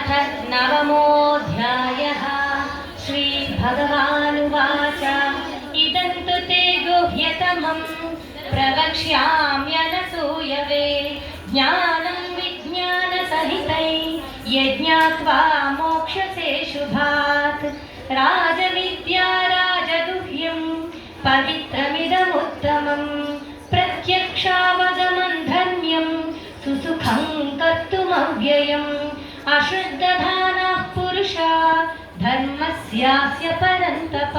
अथ नवमोऽध्यायः। श्रीभगवानुवाच इदं तु ते गुह्यतमं प्रवक्ष्याम्यनसूयवे ज्ञानं विज्ञानसहितं यज्ञात्वा मोक्षसे शुभात्। राजविद्या राजगुह्यं पवित्रमिदमुत्तमं प्रत्यक्षावगमं धर्म्यं सुसुखं कर्तुमव्ययम्। अश्रद्धधानाः पुरुषा धर्मस्यास्य परन्तप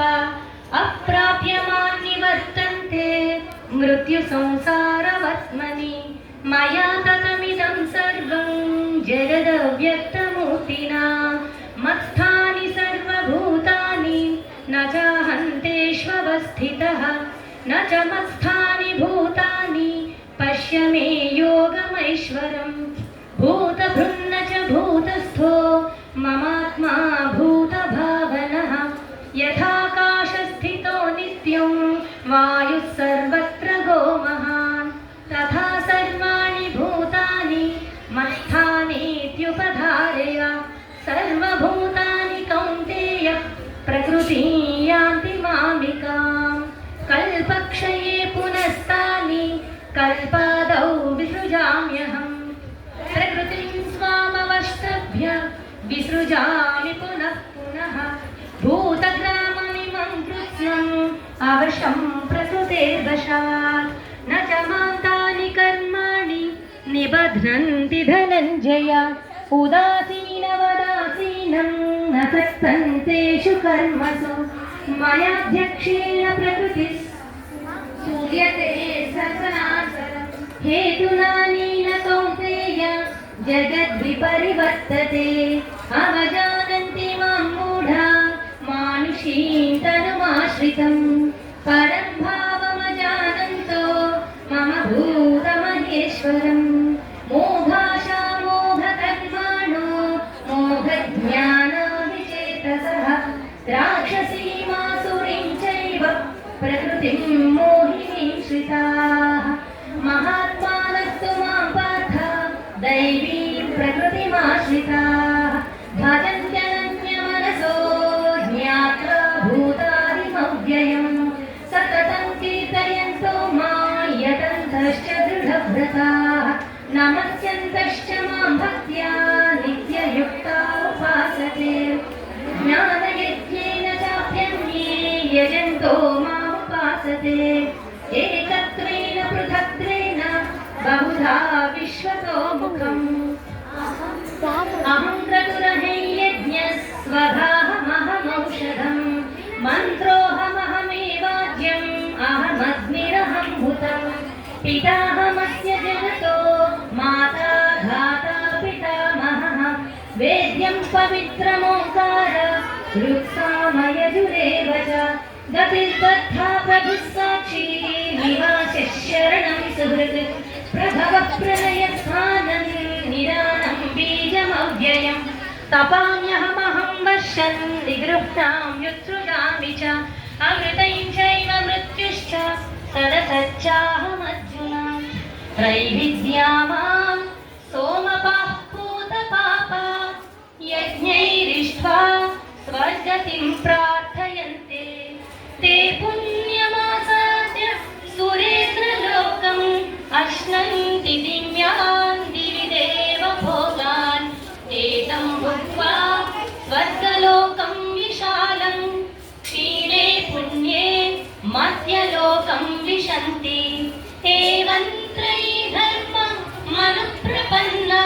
अप्राप्यमान् निवर्तन्ते मृत्युसंसारवर्त्मनि। मया ततमिदं सर्वं जगदव्यक्तमूर्तिना मत्स्थानि सर्वभूतानि न चाहन्तेष्वस्थितः न च मत्स्थानि भूतानि पश्य मे योगमैश्वरम्। भूतभृन्न च भूतस्थो ममात्मा भूतभावनः यथाकाशस्थितो नित्यं वायुः सर्वत्र गोमहान् तथा सर्वाणि भूतानि मत्स्थानीत्युपधारय। सर्वभूतानि कौन्तेय प्रकृतिं यान्ति मामिकाम्। कल्पक्षये पुनस्तानि कल्पादौ विसृजाम्यहम्। प्रकृतिं स्वामवष्टभ्य विसृजामि पुनः पुनः। भूतग्राममिमं कृत्स्नम् अवशं प्रकृतेर्वशात् न च मां तानि कर्माणि निबध्नन्ति धनञ्जय। उदासीनवदासीनं न सत्सन्तेषु कर्मसु मयाध्यक्षेण प्रकृतिः सूयते ससनातनम्। हेतुनानेन कौन्तेय जगद्विपरिवर्तते अवजानन्ति मां मूढा मानुषीं तनुमाश्रितम्। परं भावमजानन्तो मम भूतमहेश्वरम्। मोघाशा मोघकर्माणो मोघज्ञानाभिचेतसः राक्षसीमासुरीं चैव प्रकृतिं मोहिनीं श्रिताः। महात्मानस्तु मां पार्थ दैवीं प्रकृतिमाश्रिताः भजन्त्यनन्यमनसो ज्ञात्वा भूतादिमव्ययम्। सततं कीर्तयन्तो मां यतन्तश्च दृढव्रताः नमस्यन्तश्च मां भक्त्या नित्ययुक्ता उपासते। ज्ञानयज्ञेन चाप्यन्ये यजन्तो मामुपासते एकत्वेन पृथक्त्वेन बहुधा विश्वतो मुखम्। अहं क्रतुरहं यज्ञस्वधाहमहमौषधम् मन्त्रोऽहमहमेवाज्यम् अहमग्निरहं हुतम्। पिताहमस्य जगतो माता धाता पितामहः वेद्यं पवित्रमोङ्कार ऋक्सामयजुरेव च। गतिर्बद्धा प्रभुः साक्षी निवासः शरणं सुहृत्। प्रभवः प्रलयस्थानं निदानं बीजमव्ययम्। तपाम्यहमहं वर्षन् निगृह्णां युत्सृजामि च। अमृतं चैव मृत्युश्च सदसच्चाहमर्जुन। त्रैविद्या मां सोमपाः पूतपापा यज्ञैरिष्ट्वा स्वर्गतिं प्रार्थयन्ते। ते पुण्यमासाद्य सुरेन्द्रलोकम् अश्नन्ति दिव्यान् दिवि देवभोगान्। ते तं भुक्त्वा स्वर्गलोकं विशालं क्षीणे पुण्ये मध्यलोकं विशन्ति। एवं त्रयी धर्मं मनुप्रपन्ना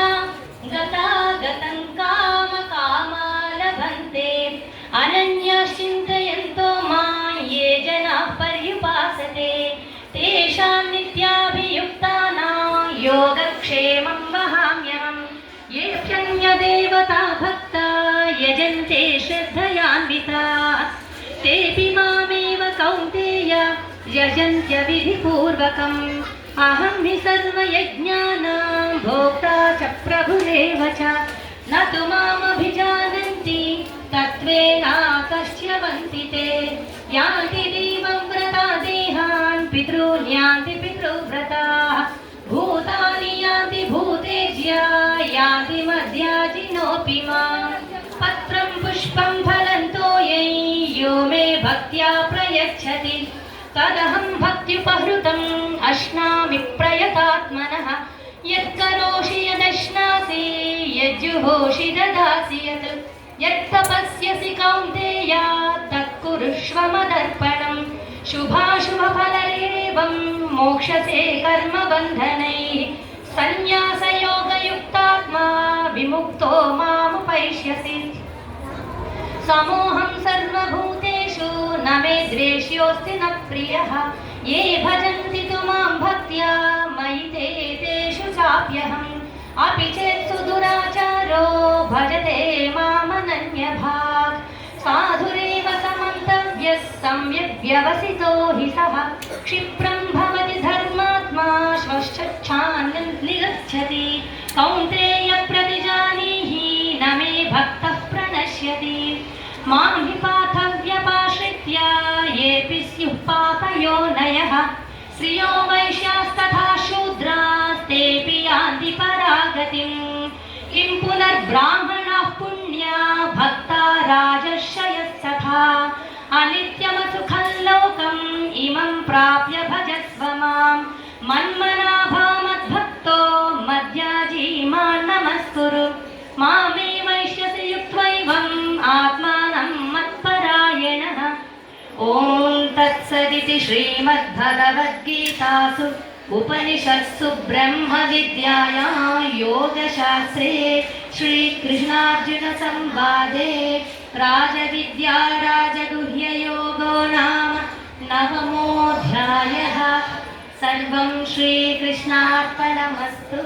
गतागतं कामकामा लभन्ते। अनन्याः चिन्तयन्तो मां ये जनाः पर्युपासते तेषां नित्याभियुक्तानां योगक्षेमं वहाम्यहम्। येऽप्यन्यदेवता भक्ता यजन्ते श्रद्धयान्विताः तेऽपि मामेव कौन्तेय यजन्त्यविधिपूर्वकम्। अहं हि सर्वयज्ञानां भोक्ता च प्रभुरेव च। न तु मामभिजानन्ति तत्त्वेनाकर्ष्य वन्दिते। यान्ति देवं व्रता देहान् पितॄन् यान्ति पितृव्रताः। भूतानि यान्ति भूतेज्या यान्ति मद्याजिनोऽपि माम्। तदहं भक्त्युपहृतम् अश्नामि प्रयतात्मनः यत्करोषि यदश्नासि यज्जुहोषि ददासि यत् यत्तपस्यसि कौन्तेय तत्कुरुष्व मदर्पणम् शुभाशुभफलैरेवं मोक्षसे कर्मबन्धनैः सन्न्यासयोगयुक्तात्मा विमुक्तो मामुपैष्यसि समोऽहं सर्वभूतेषु न मे द्वेष्योऽस्ति न प्रियः ये भजन्ति तु मां भक्त्या मयि ते तेषु चाप्यहम् अपि चेत् सुदुराचारो भजते मामनन्यभाक् साधुरेव समन्तव्यः सम्यग् व्यवसितो हि सः क्षिप्रं भवति धर्मात्मा श्वश्चच्छान्नं निगच्छति कौन्तेय प्रतिजानीहि न मे भक्तः प्रणश्यति मां हि पार्थव्यपाश्रित्य येऽपि स्युः पापयोनयः श्रियो वैश्यास्तथा शूद्रास्तेऽपि यान्ति परागतिम् किं पुनर्ब्राह्मणाः पुण्या भक्ता राजर्षयस्तथा अनित्यमसुखं लोकम् इमं प्राप्य भजस्व मां मन्मनाभा मद्भक्तो मद्याजी मां नमस्कुरु मामे वैश्यसि युक्त्वैवम् आत्मानं मत्परायणः ॐ तत्सदिति श्रीमद्भगवद्गीतासु उपनिषत्सु ब्रह्मविद्यायां योगशास्त्रे श्रीकृष्णार्जुनसंवादे राजविद्या राजगुह्ययोगो नाम 9मोऽध्यायः सर्वं श्रीकृष्णार्पणमस्तु।